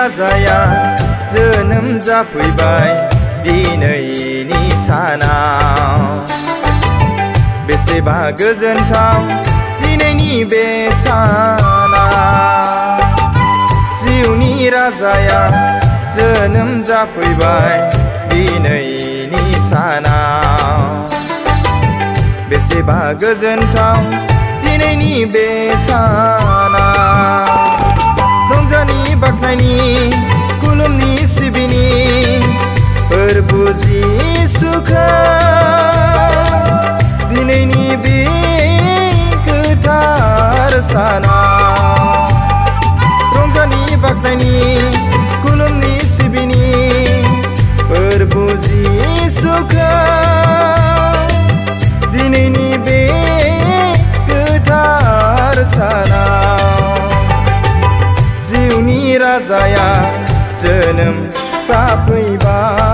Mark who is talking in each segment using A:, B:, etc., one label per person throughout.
A: राजाया जोनोम जाफैबाय दिनैनि सानाव। बेसेबा गोजोनथाव दिनैनि बे साना, जिउनि राजाया जोनोम जाफैबाय दिनैनि सानाव। बेसेबा गोजोनथाव दिनैनि बे साना, रंजानि बाख्नायनि खुलुमनि सिबिनि फोरबो जिसुखौ दिनैनि बे गोथार सानाव। रंजानि बाख्नायनि खुलुमनि सिबिनि फोरबो जिसुखौ दिनैनि बे गोथार सानाव। जिउनि राजाया जोनोम जाफैबाय।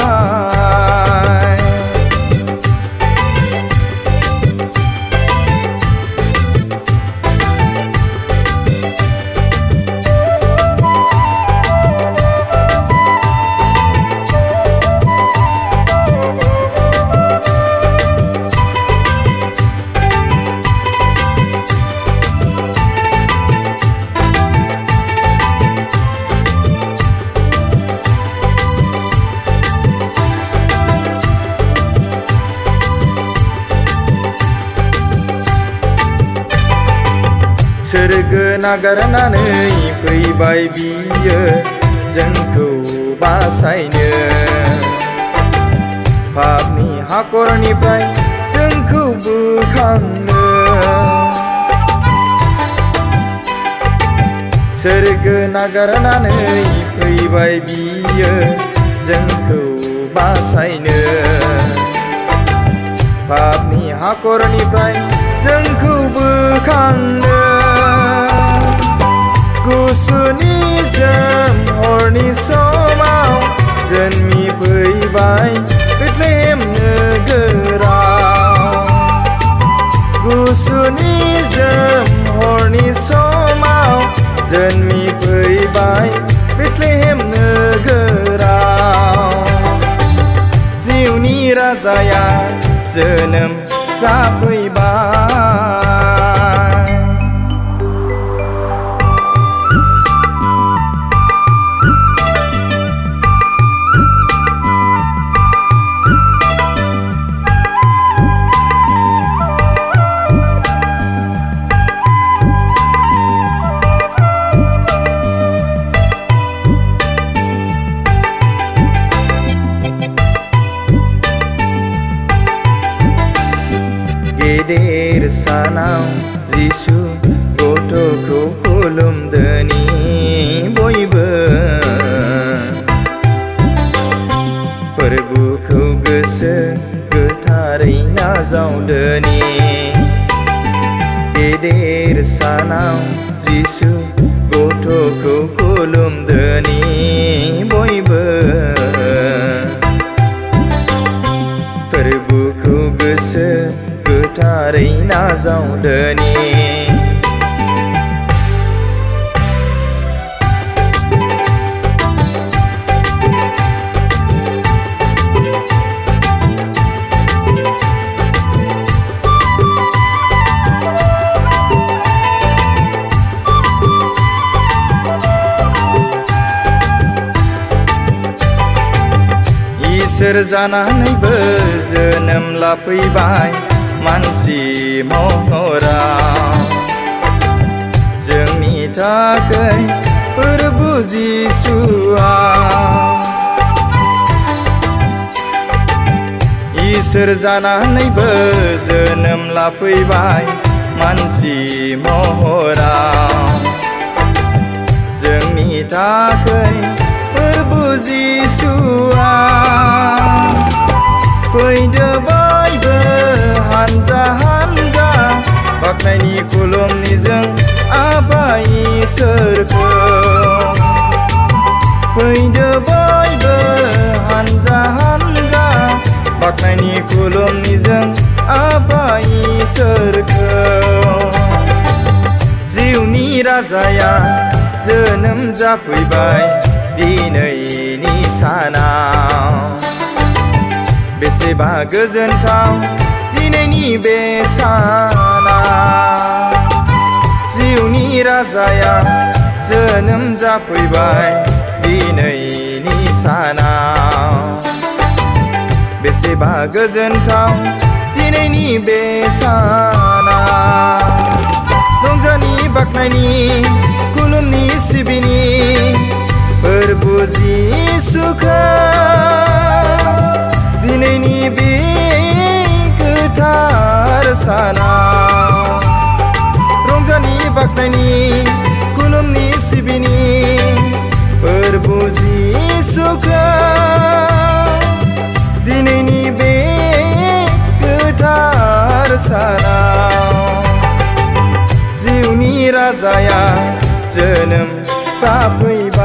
A: सोरगो नागारनानै फैबाय बियो जोंखौ बासायनो, पापनि हाखरनिफ्राय जोंखौ बोखांनो। सोरगो नागारनानै फैबाय बियो जोंखौ बासायनो, पापनि हाखरनिफ्राय जोंखौ बोखांनो। गुसु निजोम हरनि समाव जोनोम फैबाय बेथलेहेम नोगोराव। गुसु निजोम हरनि समाव जोनोम फैबाय बेथलेहेम नोगोराव। जिउनि राजाया जोनोम जाफैबाय। गेदेर सानाव जिसु गथ'खौ खुलुमदोनि बयबो, फोरबोखौ गोसो गोथारै नाजावदोनि। गेदेर सानाव जिसु गथ'खौ खुलुमदोनि बयबो, फोरबोखौ गोसो गोथारै नाजावदोनि। इसोर जानानैबो जोनोम लाफैबाय मानसि महराव। जोंनि थाखाय फोरबो जिसुआ, इसोर जानानैबो जोनोम लाफैबाय मानसि महराव। जोंनि थाखाय फोरबो जिसुआ। फैदो बयबो हानजा हानजा बाख्नायनि खुलुमनिजों आफा इसोरखौ। फैदो बयबो हानजा हानजा बाख्नायनि खुलुमनिजों आफा इसोरखौ। जिउनि राजाया जोनोम जाफैबाय दिनैनि सानाव बेसेबा गोजोनथाव दिनैनि बे साना जिउनि राजाया जोनोम जाफैबाय दिनैनि सानाव बेसेबा गोजोनथाव दिनैनि बे साना रंजानि बाख्नायनि खुलुमनि सिबिनि फोरबो जिसुखौ दिनैनि बे गोथार सानाव रंजानि बाख्नायनि खुलुमनि सिबिनि फोरबो जिसुखौ दिनैनि बे गोथार सानाव जिउनि राजाया जोनोम जाफैबाय